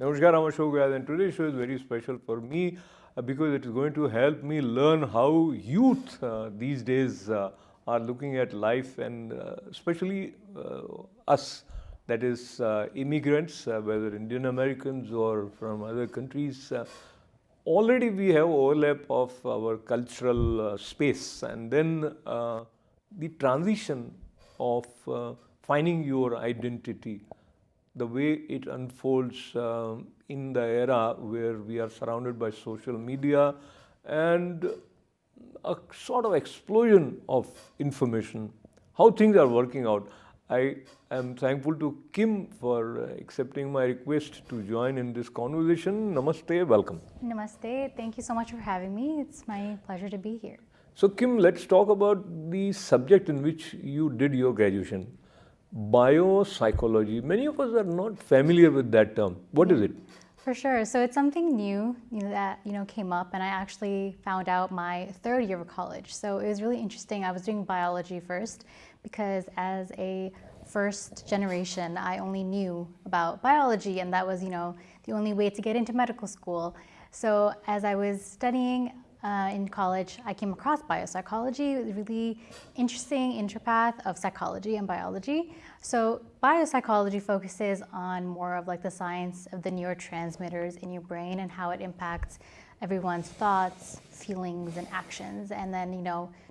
Namaskar, I'm Ashok, Vyas, and today's show is very special for me because it is going to help me learn how youth these days are looking at life, and especially us, that is immigrants, whether Indian Americans or from other countries. Already we have overlap of our cultural space, and then the transition of finding your identity, the way it unfolds in the era where we are surrounded by social media and a sort of explosion of information, how things are working out. I am thankful to Kim for accepting my request to join in this conversation. Namaste, welcome. Namaste. Thank you so much for having me. It's my pleasure to be here. So, Kim, let's talk about the subject in which you did your graduation, biopsychology. Many of us are not familiar with that term. What is it? For sure. So it's something new, that came up, and I actually found out my third year of college. So it was really interesting. I was doing biology first because as a first generation, I only knew about biology, and that was, the only way to get into medical school. So as I was studying in college, I came across biopsychology. It was a really interesting interpath of psychology and biology. So biopsychology focuses on more of like the science of the neurotransmitters in your brain and how it impacts everyone's thoughts, feelings, and actions. And then,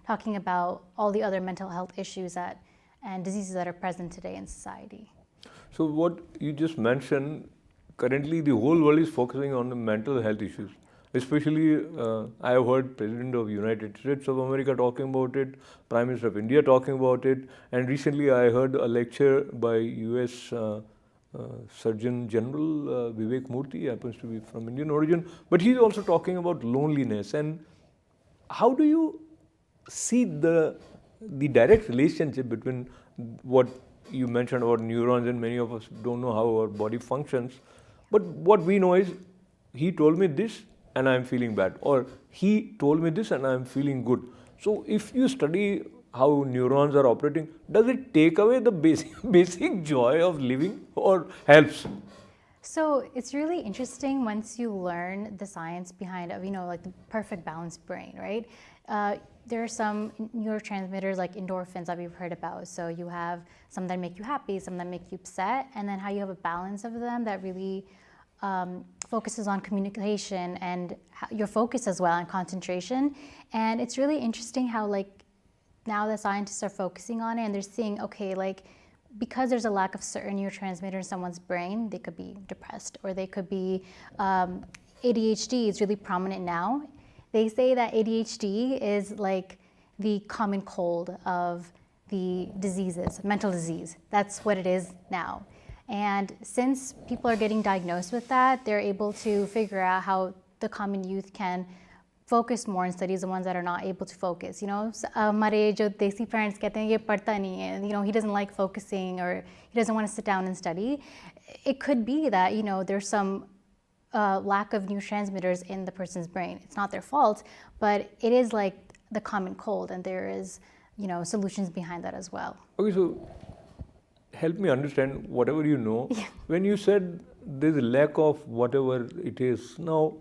talking about all the other mental health issues and diseases that are present today in society. So what you just mentioned, currently the whole world is focusing on the mental health issues. Especially, I have heard President of United States of America talking about it, Prime Minister of India talking about it, and recently I heard a lecture by US Surgeon General Vivek Murthy, happens to be from Indian origin, but he's also talking about loneliness. And how do you see the direct relationship between what you mentioned about neurons, and many of us don't know how our body functions, but what we know is he told me this and I'm feeling bad, or he told me this and I'm feeling good. So if you study how neurons are operating, does it take away the basic joy of living or helps? So it's really interesting once you learn the science behind like the perfect balanced brain, right? There are some neurotransmitters like endorphins that we've heard about. So you have some that make you happy, some that make you upset, and then how you have a balance of them that really focuses on communication and your focus as well, and concentration. And it's really interesting how now the scientists are focusing on it, and they're seeing, okay, because there's a lack of certain neurotransmitter in someone's brain, they could be depressed, or they could be ADHD is really prominent now. They say that ADHD is like the common cold of the diseases, mental disease. That's what it is now. And since people are getting diagnosed with that, they're able to figure out how the common youth can focus more in studies, the ones that are not able to focus. हमारे जो देसी parents कहते हैं ये पढ़ता नहीं है, he doesn't like focusing, or he doesn't want to sit down and study. It could be that, there's some lack of neurotransmitters in the person's brain. It's not their fault, but it is like the common cold, and there is, solutions behind that as well. Okay, so help me understand whatever you know. Yeah. When you said there's a lack of whatever it is, now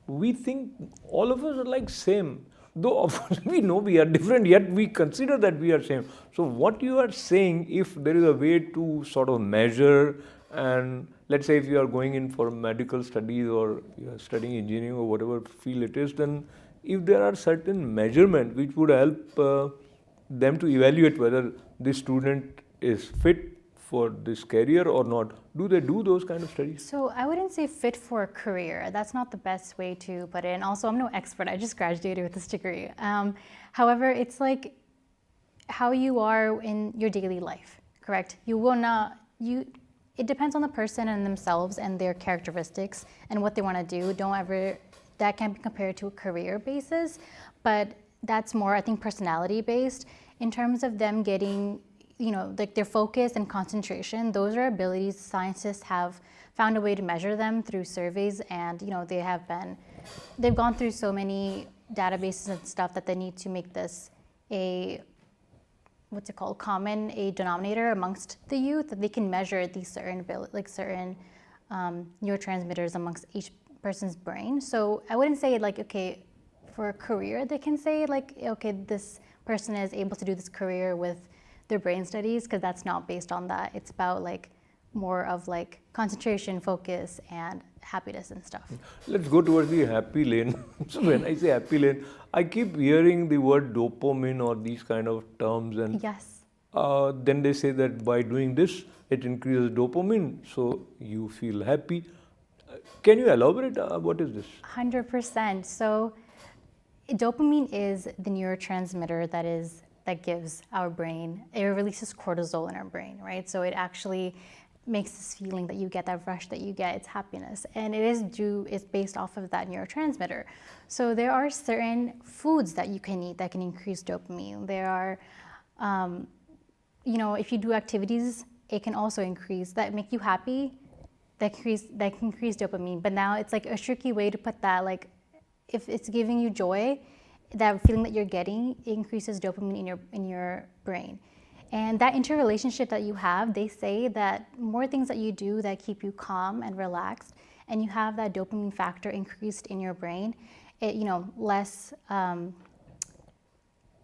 we think all of us are like same. Though we know we are different, yet we consider that we are same. So what you are saying, if there is a way to sort of measure, and let's say if you are going in for medical studies or you are studying engineering or whatever field it is, then if there are certain measurements which would help them to evaluate whether this student is fit for this career or not, do they do those kind of studies? So I wouldn't say fit for a career. That's not the best way to put it. And also, I'm no expert. I just graduated with this degree. However, it's like how you are in your daily life, correct? You will not, it depends on the person and themselves and their characteristics and what they want to do. That can't be compared to a career basis, but that's more, I think, personality based. In terms of them getting, their focus and concentration, those are abilities scientists have found a way to measure them through surveys, and they've gone through so many databases and stuff that they need to make this a common denominator amongst the youth, that they can measure these certain neurotransmitters amongst each person's brain. So I wouldn't say like, okay, for a career, they can say like, okay, this person is able to do this career with their brain studies, because that's not based on that. It's about like more of like concentration, focus, and happiness and stuff. Let's go towards the happy lane. So when I say happy lane, I keep hearing the word dopamine or these kind of terms, and Yes. then they say that by doing this, it increases dopamine, so you feel happy. Can you elaborate? What is this? 100%. So dopamine is the neurotransmitter that gives our brain, it releases cortisol in our brain, right? So it actually makes this feeling that you get, that rush that you get, it's happiness. And it's based off of that neurotransmitter. So there are certain foods that you can eat that can increase dopamine. There are, if you do activities, it can also increase, that make you happy, that can increase dopamine. But now it's like a tricky way to put that, like if it's giving you joy, that feeling that you're getting increases dopamine in your brain. And that interrelationship that you have, they say that more things that you do that keep you calm and relaxed, and you have that dopamine factor increased in your brain, less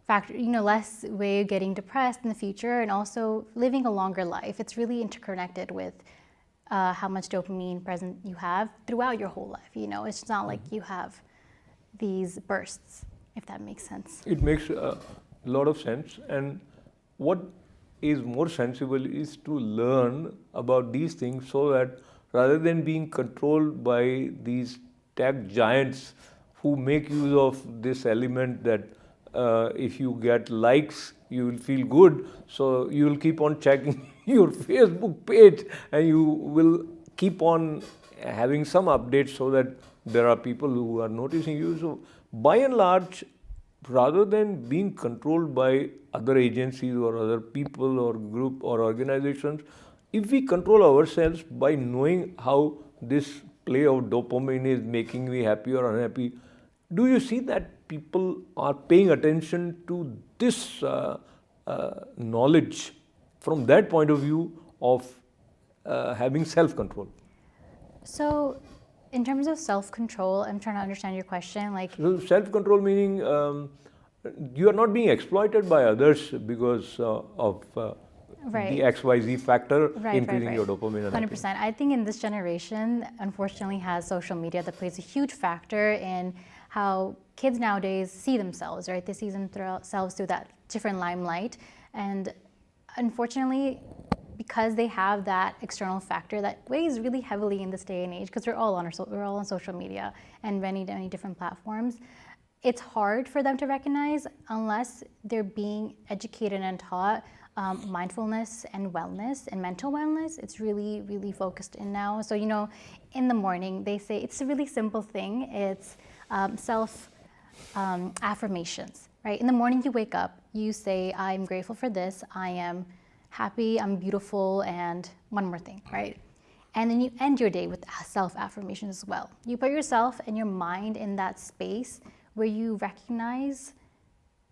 less way of getting depressed in the future, and also living a longer life. It's really interconnected with how much dopamine present you have throughout your whole life. It's not like you have these bursts, if that makes sense. It makes a lot of sense. And what is more sensible is to learn about these things, so that rather than being controlled by these tech giants who make use of this element that if you get likes, you will feel good, so you will keep on checking your Facebook page, and you will keep on having some updates so that there are people who are noticing you. So by and large, rather than being controlled by other agencies or other people or group or organizations, if we control ourselves by knowing how this play of dopamine is making me happy or unhappy, do you see that people are paying attention to this knowledge from that point of view of having self-control? So in terms of self-control, I'm trying to understand your question. Like, so self-control meaning you are not being exploited by others because of right. the XYZ factor increasing right. your dopamine. And 100%. I think in this generation, unfortunately, has social media that plays a huge factor in how kids nowadays see themselves, right? They see themselves through that different limelight. And unfortunately, because they have that external factor that weighs really heavily in this day and age, because we're all on social media and many different platforms, it's hard for them to recognize unless they're being educated and taught mindfulness and wellness and mental wellness. It's really, really focused in now. So, in the morning, they say it's a really simple thing. It's self affirmations, right? In the morning you wake up, you say, I'm grateful for this, I am happy, I'm beautiful, and one more thing, right? And then you end your day with self-affirmations as well. You put yourself and your mind in that space where you recognize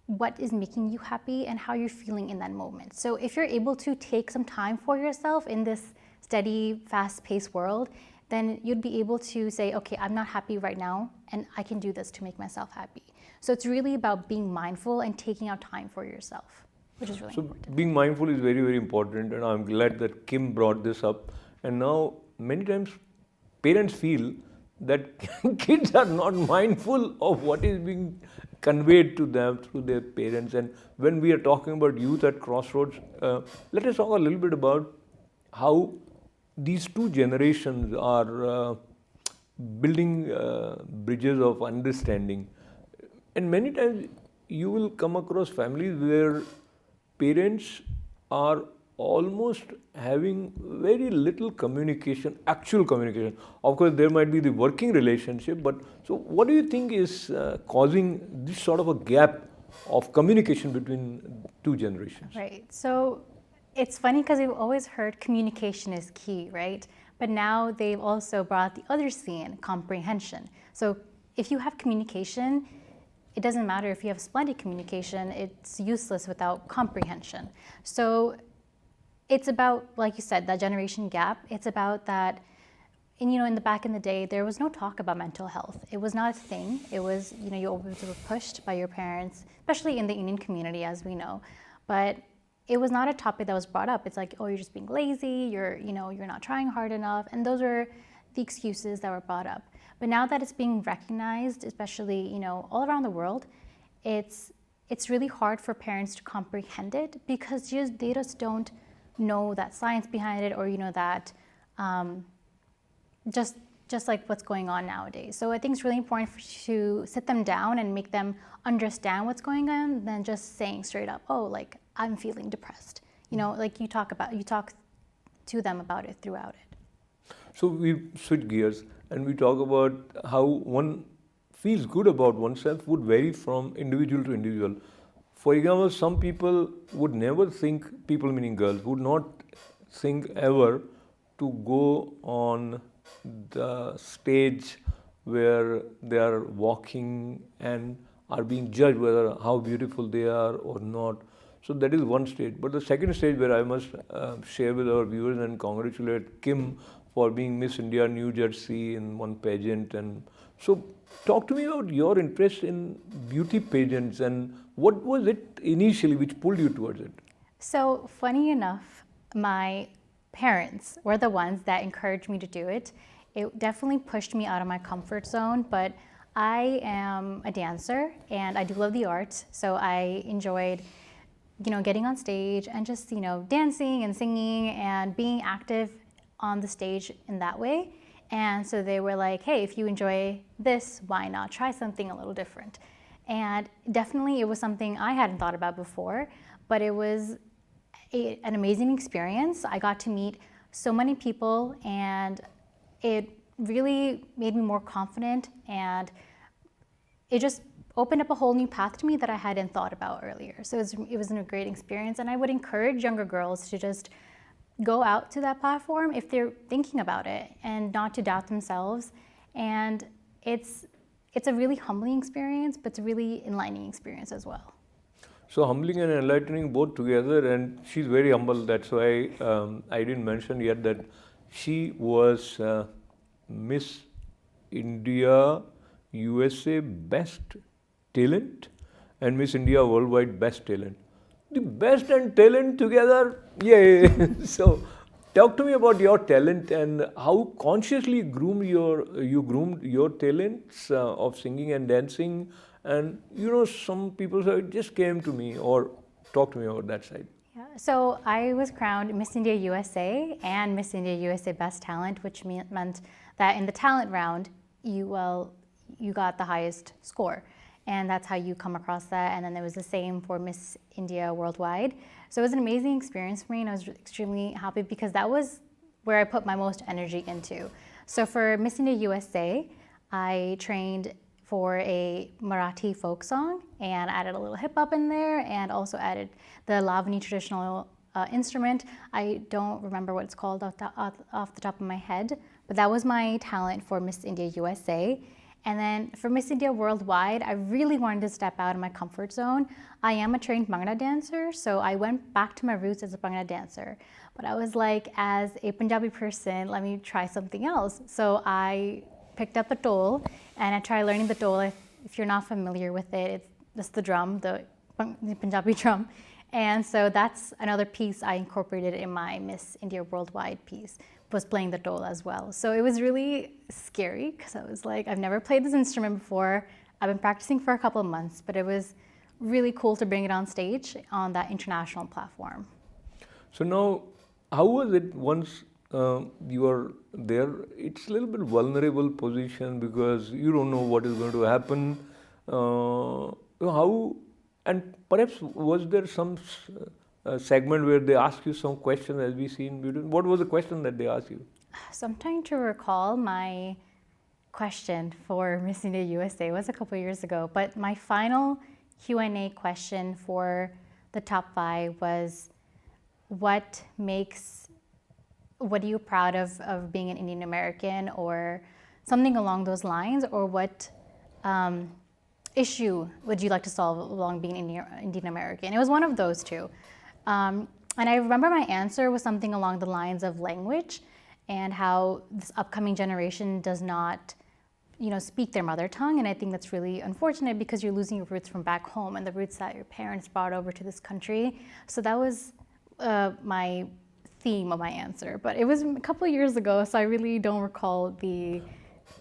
what is making you happy and how you're feeling in that moment. So if you're able to take some time for yourself in this steady, fast-paced world, then you'd be able to say, okay, I'm not happy right now, and I can do this to make myself happy. So it's really about being mindful and taking out time for yourself, which is really important. So being mindful is very, very important, and I'm glad that Kim brought this up. And now many times parents feel that kids are not mindful of what is being conveyed to them through their parents. And when we are talking about youth at Crossroads, let us talk a little bit about how these two generations are building bridges of understanding. And many times you will come across families where parents are almost having very little communication, actual communication. Of course, there might be the working relationship, but so what do you think is causing this sort of a gap of communication between two generations? Right. So it's funny because we've always heard communication is key, right? But now they've also brought the other C in, comprehension. So if you have communication, it doesn't matter if you have splendid communication, it's useless without comprehension. So it's about, like you said, that generation gap. It's about that and in the back in the day, there was no talk about mental health. It was not a thing. It was, you always were pushed by your parents, especially in the Indian community, as we know. But it was not a topic that was brought up. It's like, oh, you're just being lazy. You're not trying hard enough. And those were the excuses that were brought up. But now that it's being recognized, especially, all around the world, it's really hard for parents to comprehend it because they just don't know that science behind it, or that just like what's going on nowadays. So I think it's really important to sit them down and make them understand what's going on than just saying straight up, oh, like I'm feeling depressed. Like you talk to them about it throughout it. So we switch gears and we talk about how one feels good about oneself would vary from individual to individual. For example, some people would never think, people meaning girls, would not think ever to go on the stage where they are walking and are being judged whether how beautiful they are or not. So that is one stage. But the second stage where I must share with our viewers and congratulate Kim for being Miss India New Jersey in one pageant. And so talk to me about your interest in beauty pageants and what was it initially which pulled you towards it? So funny enough, my parents were the ones that encouraged me to do it. It definitely pushed me out of my comfort zone, but I am a dancer and I do love the arts. So I enjoyed, getting on stage and just, dancing and singing and being active on the stage in that way. And so they were like, hey, if you enjoy this, why not try something a little different? And definitely it was something I hadn't thought about before, but it was an amazing experience. I got to meet so many people and it really made me more confident, and it just opened up a whole new path to me that I hadn't thought about earlier. So it was a great experience, and I would encourage younger girls to just go out to that platform if they're thinking about it and not to doubt themselves. And it's a really humbling experience, but it's a really enlightening experience as well. So humbling and enlightening both together, and she's very humble. That's why I didn't mention yet that she was Miss India USA Best Talent and Miss India Worldwide Best Talent. The best and talent together, yay! So talk to me about your talent and how consciously you groomed your talents of singing and dancing. And some people say it just came to me, or talk to me about that side. Yeah. So I was crowned Miss India USA and Miss India USA Best Talent, which meant that in the talent round, you got the highest score. And that's how you come across that. And then there was the same for Miss India Worldwide. So it was an amazing experience for me, and I was extremely happy because that was where I put my most energy into. So for Miss India USA, I trained for a Marathi folk song and added a little hip hop in there, and also added the Lavani traditional instrument. I don't remember what it's called off the top of my head, but that was my talent for Miss India USA. And then for Miss India Worldwide, I really wanted to step out of my comfort zone. I am a trained Bhangra dancer, so I went back to my roots as a Bhangra dancer. But I was like, as a Punjabi person, let me try something else. So I picked up the dole and I tried learning the dole. If you're not familiar with it, it's the drum, the Punjabi drum. And so that's another piece I incorporated in my Miss India Worldwide piece, was playing the dole as well. So it was really scary because I was like, I've never played this instrument before. I've been practicing for a couple of months, but it was really cool to bring it on stage on that international platform. So now, how was it once you are there? It's a little bit vulnerable position because you don't know what is going to happen. How, and perhaps was there some segment where they ask you some questions as we see in beauty? What was the question that they asked you? So I'm trying to recall my question for Miss India USA. It was a couple of years ago, but my final Q&A question for the top 5 was, what are you proud of being an Indian American, or something along those lines, or what issue would you like to solve along being Indian American? It was one of those two. And I remember my answer was something along the lines of language. and how this upcoming generation does not, speak their mother tongue. And I think that's really unfortunate because you're losing your roots from back home and the roots that your parents brought over to this country. So that was my theme of my answer. But it was a couple of years ago, so I really don't recall the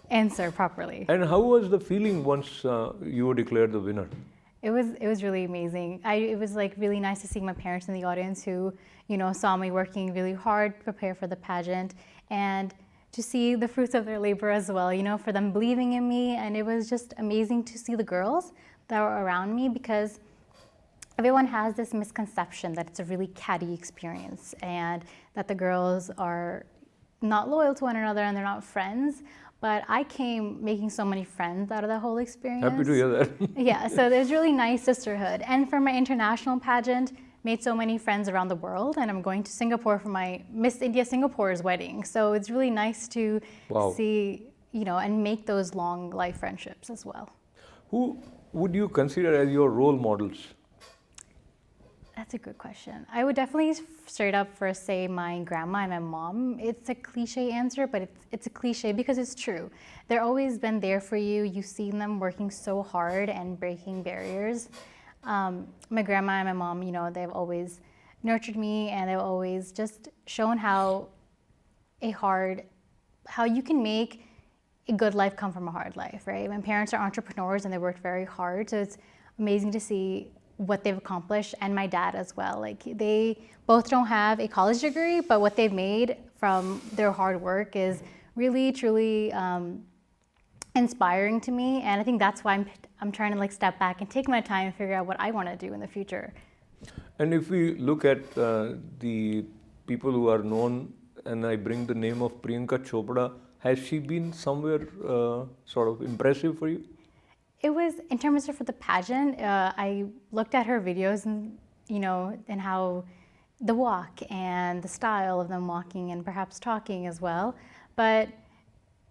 answer properly. And how was the feeling once you were declared the winner? It was really amazing. It was like really nice to see my parents in the audience who, saw me working really hard to prepare for the pageant, and to see the fruits of their labor as well, for them believing in me. And it was just amazing to see the girls that were around me, because everyone has this misconception that it's a really catty experience and that the girls are not loyal to one another and they're not friends. But I came making so many friends out of the whole experience. Happy to hear that. Yeah, so there's really nice sisterhood. And for my international pageant, made so many friends around the world, and I'm going to Singapore for my Miss India Singapore's wedding. So it's really nice to see, and make those long life friendships as well. Who would you consider as your role models? That's a good question. I would definitely straight up first say my grandma and my mom. It's a cliche answer, but it's a cliche because it's true. They're always been there for you. You've seen them working so hard and breaking barriers. My grandma and my mom, they've always nurtured me, and they've always just shown how you can make a good life come from a hard life, right? My parents are entrepreneurs and they worked very hard, so it's amazing to see what they've accomplished, and my dad as well. Like, they both don't have a college degree, but what they've made from their hard work is really, truly inspiring to me. And I think that's why I'm trying to step back and take my time and figure out what I want to do in the future. And if we look at the people who are known, and I bring the name of Priyanka Chopra, has she been somewhere sort of impressive for you? It was, in terms of for the pageant, I looked at her videos and, and how the walk and the style of them walking and perhaps talking as well. But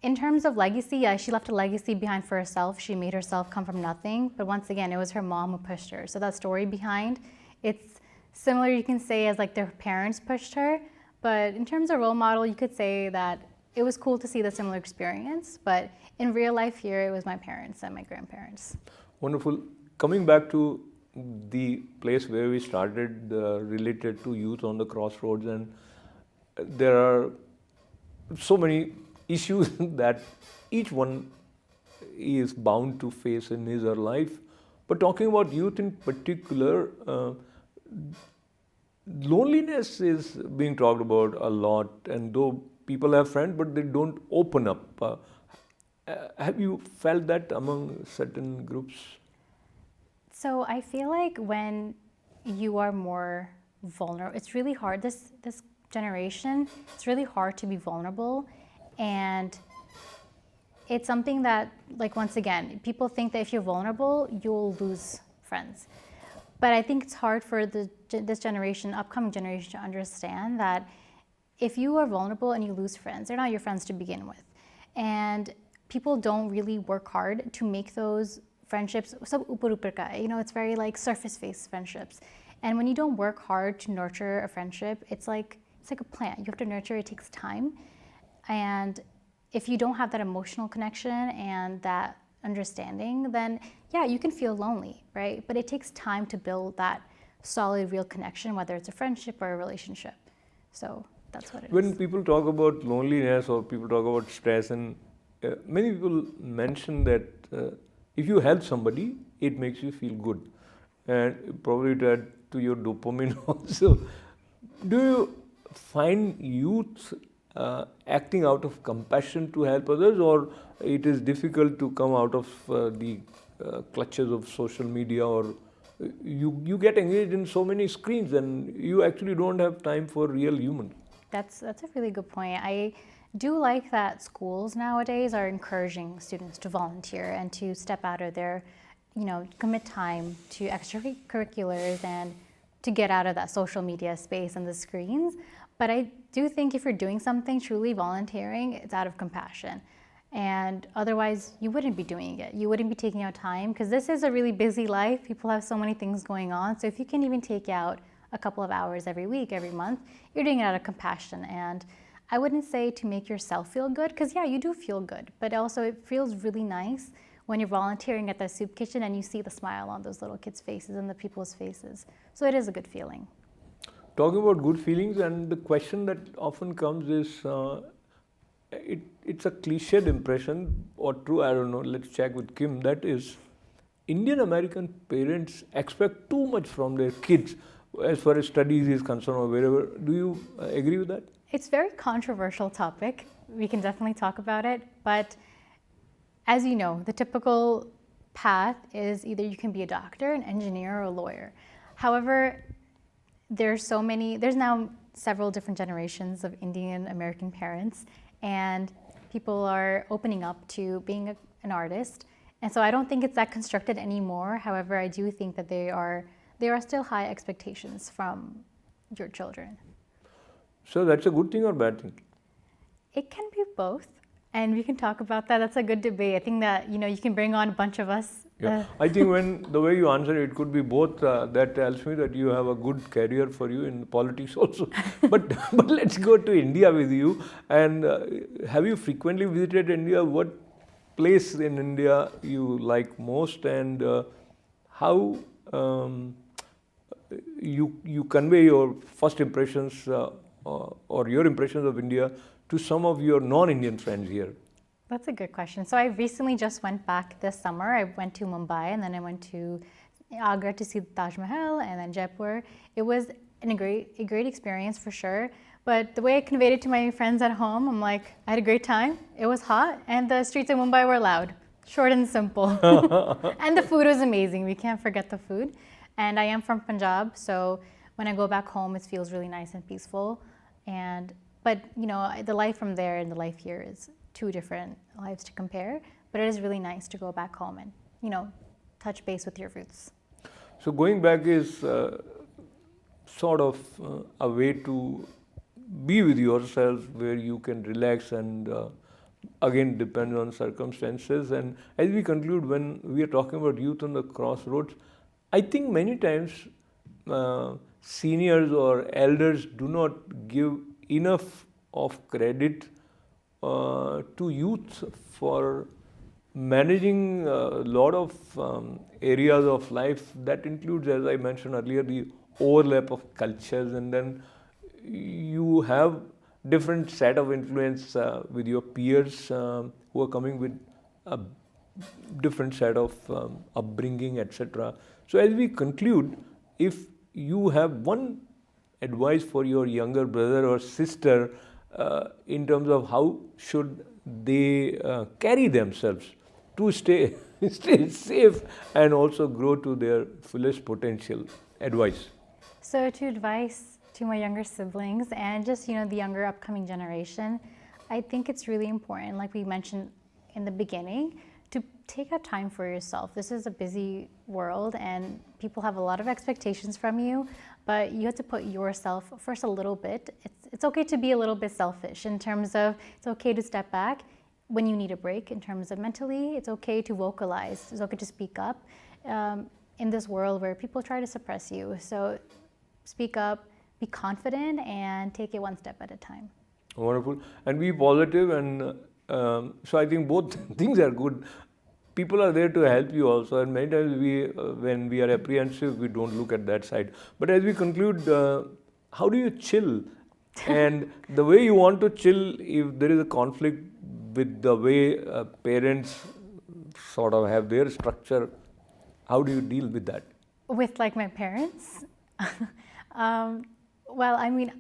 in terms of legacy, she left a legacy behind for herself. She made herself come from nothing. But once again, it was her mom who pushed her. So that story behind, it's similar, you can say, as their parents pushed her. But in terms of role model, you could say that it was cool to see the similar experience, but in real life here, it was my parents and my grandparents. Wonderful. Coming back to the place where we started, related to youth on the crossroads, and there are so many issues that each one is bound to face in his or her life. But talking about youth in particular, loneliness is being talked about a lot, and though people have friends, but they don't open up. Have you felt that among certain groups? So I feel like when you are more vulnerable, it's really hard. This generation, it's really hard to be vulnerable, and it's something that, once again, people think that if you're vulnerable, you'll lose friends. But I think it's hard for this generation, upcoming generation, to understand that if you are vulnerable and you lose friends, they're not your friends to begin with. And people don't really work hard to make those friendships, it's very surface-based friendships. And when you don't work hard to nurture a friendship, it's like a plant. You have to nurture, it takes time. And if you don't have that emotional connection and that understanding, then yeah, you can feel lonely, right? But it takes time to build that solid, real connection, whether it's a friendship or a relationship. So that's what it is. When people talk about loneliness or people talk about stress, and many people mention that if you help somebody, it makes you feel good, and probably that to your dopamine also. Do you find youth acting out of compassion to help others, or it is difficult to come out of the clutches of social media, or you get engaged in so many screens and you actually don't have time for real humans? That's a really good point. I do like that schools nowadays are encouraging students to volunteer and to step out of their, commit time to extracurriculars and to get out of that social media space and the screens. But I do think if you're doing something truly volunteering, it's out of compassion. And otherwise, you wouldn't be doing it. You wouldn't be taking out time, because this is a really busy life. People have so many things going on. So if you can even take out a couple of hours every week, every month, you're doing it out of compassion. And I wouldn't say to make yourself feel good, because yeah, you do feel good, but also it feels really nice when you're volunteering at the soup kitchen and you see the smile on those little kids' faces and the people's faces. So it is a good feeling. Talking about good feelings, and the question that often comes is, it's a cliched impression or true, I don't know, let's check with Kim, that is, Indian American parents expect too much from their kids as far as studies is concerned or wherever. Do you agree with that? It's a very controversial topic. We can definitely talk about it, but as you know, the typical path is either you can be a doctor, an engineer, or a lawyer. However, there's now several different generations of Indian American parents, and people are opening up to being an artist. And so I don't think it's that constructed anymore. However, I do think that there are still high expectations from your children. So that's a good thing or bad thing? It can be both, and we can talk about that. That's a good debate. I think that you can bring on a bunch of us. Yeah, I think when the way you answer it could be both. That tells me that you have a good career for you in politics also. but let's go to India with you. And have you frequently visited India? What place in India you like most, and how you convey your first impressions or your impressions of India to some of your non-Indian friends here? That's a good question. So I recently just went back this summer. I went to Mumbai, and then I went to Agra to see the Taj Mahal, and then Jaipur. It was a great experience for sure. But the way I conveyed it to my friends at home, I'm like, I had a great time. It was hot, and the streets of Mumbai were loud. Short and simple. And the food was amazing. We can't forget the food. And I am from Punjab, so when I go back home, it feels really nice and peaceful. But the life from there and the life here is two different lives to compare. But it is really nice to go back home and touch base with your roots. So going back is sort of a way to be with yourself, where you can relax and again depend on circumstances. And as we conclude, when we are talking about youth on the crossroads, I think many times seniors or elders do not give enough of credit to youth for managing a lot of areas of life. That includes, as I mentioned earlier, the overlap of cultures, and then you have different set of influence with your peers who are coming with a different set of upbringing, etc. So as we conclude, if you have one advice for your younger brother or sister in terms of how should they carry themselves to stay safe and also grow to their fullest potential, advice? So to advise to my younger siblings and just the younger upcoming generation, I think it's really important, like we mentioned in the beginning, to take out time for yourself. This is a busy world and people have a lot of expectations from you, but you have to put yourself first a little bit. It's okay to be a little bit selfish in terms of it's okay to step back when you need a break. In terms of mentally, it's okay to vocalize. It's okay to speak up in this world where people try to suppress you. So speak up, be confident, and take it one step at a time. Wonderful. And be positive. And so I think both things are good. People are there to help you also, and many times when we are apprehensive, we don't look at that side. But as we conclude, how do you chill? And the way you want to chill, if there is a conflict with the way parents sort of have their structure, how do you deal with that? With like my parents? Well, I mean,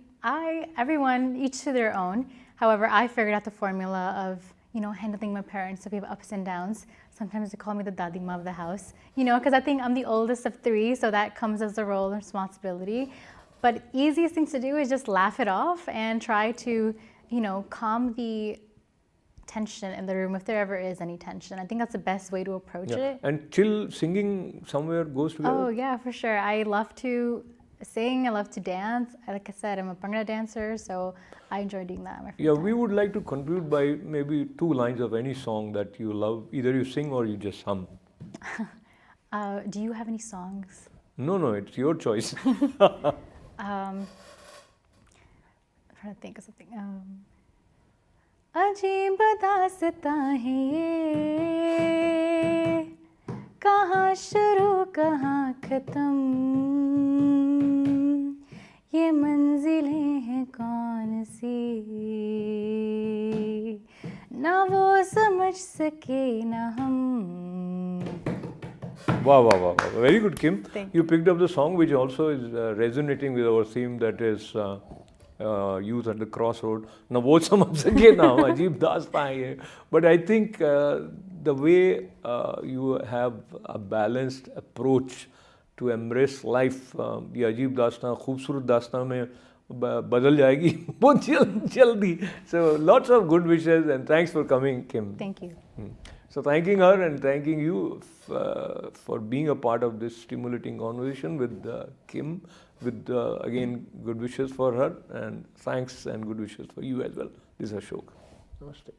everyone, each to their own. However, I figured out the formula of, handling my parents. So we have ups and downs. Sometimes they call me the dadima of the house, because I think I'm the oldest of three, so that comes as a role and responsibility. But easiest thing to do is just laugh it off and try to, calm the tension in the room if there ever is any tension. I think that's the best way to approach it. And chill, singing somewhere goes together? Oh yeah, for sure. I love to sing, I love to dance. Like I said, I'm a Bhangra dancer, so I enjoy doing that in my free time. We would like to conclude by maybe 2 lines of any song that you love. Either you sing or you just hum. Do you have any songs? No, it's your choice. I'm trying to think of something. अजीब दास्तां है ये, कहाँ शुरू कहाँ ख़त्म, ये मंजिलें हैं कौन सी, ना वो समझ सके ना हम. Wow, wow, wow, wow. Very good, Kim. Thank you picked up the song which also is resonating with our theme, that is youth at the crossroad. Na wo samajh sake na hum, ajeeb daastaan hai ye. But I think the way you have a balanced approach to embrace life, ये अजीब दास्तां खूबसूरत दास्तां में बदल जाएगी बहुत जल्दी. So lots of good wishes and thanks for coming, Kim. Thank you. So thanking her and thanking you for being a part of this stimulating conversation with Kim, with again good wishes for her, and thanks and good wishes for you as well. This is Ashok. Namaste.